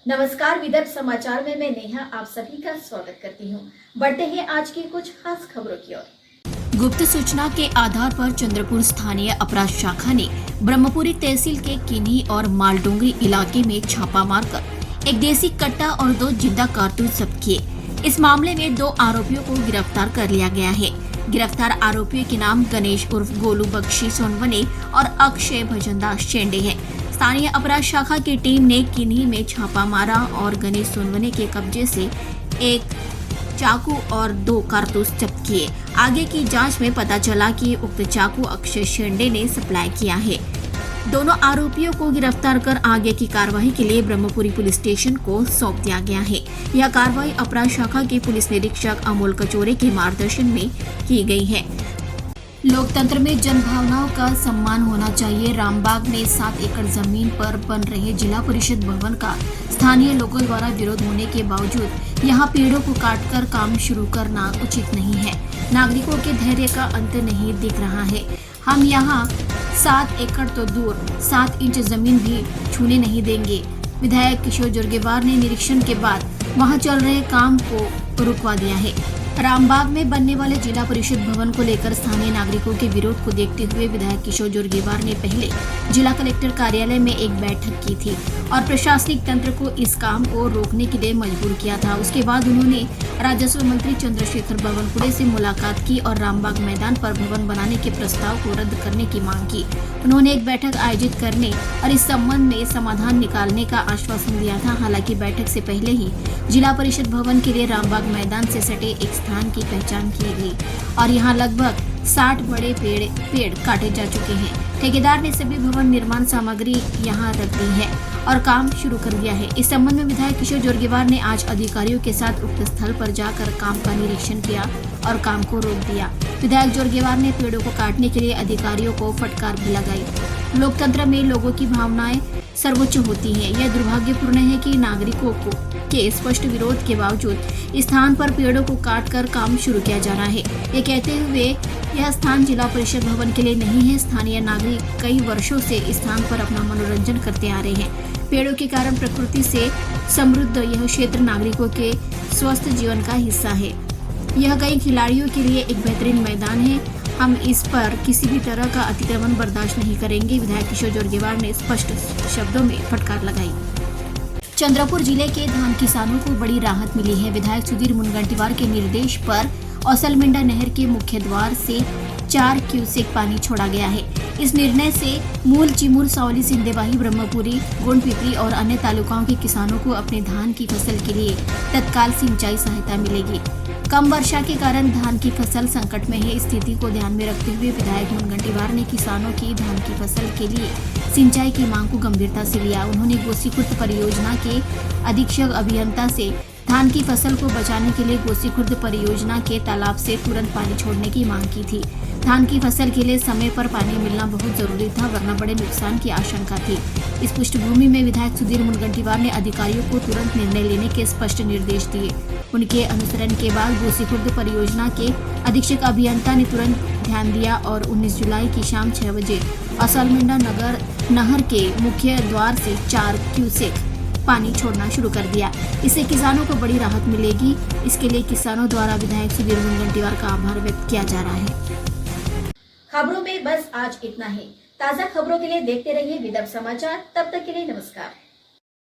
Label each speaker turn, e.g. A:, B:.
A: नमस्कार, विदर्भ समाचार में मैं नेहा आप सभी का स्वागत करती हूं। बढ़ते हैं आज की कुछ खास खबरों की ओर।
B: गुप्त सूचना के आधार पर चंद्रपुर स्थानीय अपराध शाखा ने ब्रह्मपुरी तहसील के किन्ही और मालडोंगरी इलाके में छापा मारकर एक देसी कट्टा और 2 जिंदा कारतूस जब्त किए। इस मामले में 2 आरोपियों को गिरफ्तार कर लिया गया है। गिरफ्तार आरोपियों के नाम गणेश उर्फ गोलू बख्शी सोनवने और अक्षय भजनदास शेंडे हैं। स्थानीय अपराध शाखा की टीम ने किन्ही में छापा मारा और गणेश सोनवने के कब्जे से एक चाकू और 2 कारतूस जब्त किए। आगे की जांच में पता चला कि उक्त चाकू अक्षय शेंडे ने सप्लाई किया है। दोनों आरोपियों को गिरफ्तार कर आगे की कार्रवाई के लिए ब्रह्मपुरी पुलिस स्टेशन को सौंप दिया गया है। यह कार्रवाई अपराध शाखा के पुलिस निरीक्षक अमोल कचोरे के मार्गदर्शन में की गई है। लोकतंत्र में जन भावनाओं का सम्मान होना चाहिए। रामबाग में 7 एकड़ जमीन पर बन रहे जिला परिषद भवन का स्थानीय लोगों द्वारा विरोध होने के बावजूद यहां पेड़ों को काटकर काम शुरू करना उचित नहीं है। नागरिकों के धैर्य का अंत नहीं दिख रहा है। हम यहां 7 एकड़ तो दूर 7 इंच जमीन भी छूने नहीं देंगे। विधायक किशोर जोरगेवार ने निरीक्षण के बाद वहां चल रहे काम को रुकवा दिया है। रामबाग में बनने वाले जिला परिषद भवन को लेकर स्थानीय नागरिकों के विरोध को देखते हुए विधायक किशोर जोरगेवार ने पहले जिला कलेक्टर कार्यालय में एक बैठक की थी और प्रशासनिक तंत्र को इस काम को रोकने के लिए मजबूर किया था। उसके बाद उन्होंने राजस्व मंत्री चंद्रशेखर बावनकुळे से मुलाकात की और रामबाग मैदान पर भवन बनाने के प्रस्ताव को रद्द करने की मांग की। उन्होंने एक बैठक आयोजित करने और इस संबंध में समाधान निकालने का आश्वासन दिया था। हालांकि बैठक से पहले ही जिला परिषद भवन के लिए रामबाग मैदान से सटे एक स्थान की पहचान की गई और यहाँ लगभग 60 बड़े पेड़ काटे जा चुके हैं। ठेकेदार ने सभी भवन निर्माण सामग्री यहाँ रख दी है और काम शुरू कर दिया है। इस संबंध में विधायक किशोर जोरगेवार ने आज अधिकारियों के साथ उक्त स्थल पर जाकर काम का निरीक्षण किया और काम को रोक दिया। विधायक जोरगेवार ने पेड़ों को काटने के लिए अधिकारियों को फटकार भी लगाई। लोकतंत्र में लोगों की भावनाएं सर्वोच्च होती हैं। यह दुर्भाग्यपूर्ण है कि नागरिकों के स्पष्ट विरोध के बावजूद इस स्थान पर पेड़ों को काटकर काम शुरू किया जा रहा है। ये कहते हुए यह स्थान जिला परिषद भवन के लिए नहीं है। स्थानीय नागरिक कई वर्षों से इस स्थान पर अपना मनोरंजन करते आ रहे हैं। पेड़ों के कारण प्रकृति से समृद्ध यह क्षेत्र नागरिकों के स्वस्थ जीवन का हिस्सा है। यह कई खिलाड़ियों के लिए एक बेहतरीन मैदान है। हम इस पर किसी भी तरह का अतिक्रमण बर्दाश्त नहीं करेंगे। विधायक किशोर जोरगेवार ने स्पष्ट शब्दों में फटकार लगाई। चंद्रपुर जिले के धान किसानों को बड़ी राहत मिली है। विधायक सुधीर मुनगंटीवार के निर्देश पर औसलमेंडा नहर के मुख्य द्वार से 4 क्यूसेक पानी छोड़ा गया है। इस निर्णय से मूल, चिमूर, सावली, सिंदेवाही, ब्रह्मपुरी, गोंडपिपरी और अन्य तालुकाओं के किसानों को अपने धान की फसल के लिए तत्काल सिंचाई सहायता मिलेगी। कम वर्षा के कारण धान की फसल संकट में है। इस स्थिति को ध्यान में रखते हुए विधायक मुनगंटीवार ने किसानों की धान की फसल के लिए सिंचाई की मांग को गंभीरता से लिया। उन्होंने गोसीखुर्द परियोजना के अधीक्षक अभियंता से धान की फसल को बचाने के लिए गोसीखुर्द परियोजना के तालाब से तुरंत पानी छोड़ने की मांग की थी। धान की फसल के लिए समय पर पानी मिलना बहुत जरूरी था, वरना बड़े नुकसान की आशंका थी। इस पृष्ठभूमि में विधायक सुधीर मुनगंटीवार ने अधिकारियों को तुरंत निर्णय लेने के स्पष्ट निर्देश दिए। उनके अनुसरण के बाद गोसीखुर्द परियोजना के अधीक्षक अभियंता ने तुरंत ध्यान दिया और 19 जुलाई की शाम 6 बजे औसलमेंडा नहर के मुख्य द्वार से 4 क्यूसेक पानी छोड़ना शुरू कर दिया। इससे किसानों को बड़ी राहत मिलेगी। इसके लिए किसानों द्वारा विधायक सुधीर मुनगंटीवार का आभार व्यक्त किया जा रहा है।
A: खबरों में बस आज इतना ही। ताज़ा खबरों के लिए देखते रहिए विदर्भ समाचार। तब तक के लिए नमस्कार।